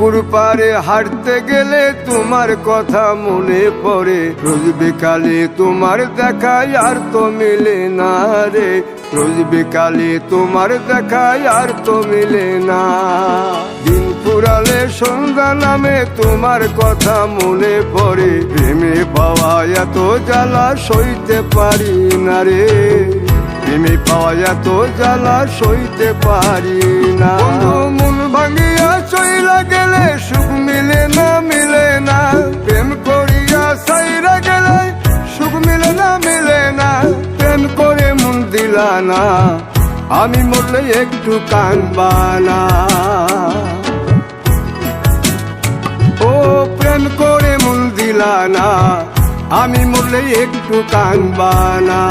পুকুর পাড়ে হাঁটতে গেলে তোমার কথা মনে পড়ে, রোজ বিকালে তোমার দেখা আর তো মিলে না রে, রোজ বিকালে তোমার দেখা আর তো মিলে না। দিন ফুরালে সন্ধ্যা নামে তোমার কথা মনে পড়ে, প্রেমে পাওয়া এত জ্বালা সইতে পারি না রে, প্রেমে পাওয়া এত জ্বালা সইতে পারি না। মন ভাঙিয়া চইলা গেলে সুখ মিলে না, মিলে না, প্রেম করিয়া সাইরা গেলে সুখ মিলে না, মিলে না, প্রেম করে মন দিলা না, আমি মরলে একটু কানবা না। ও প্রেম করে মন দিলা না, আমি মরলে একটু কানবা না।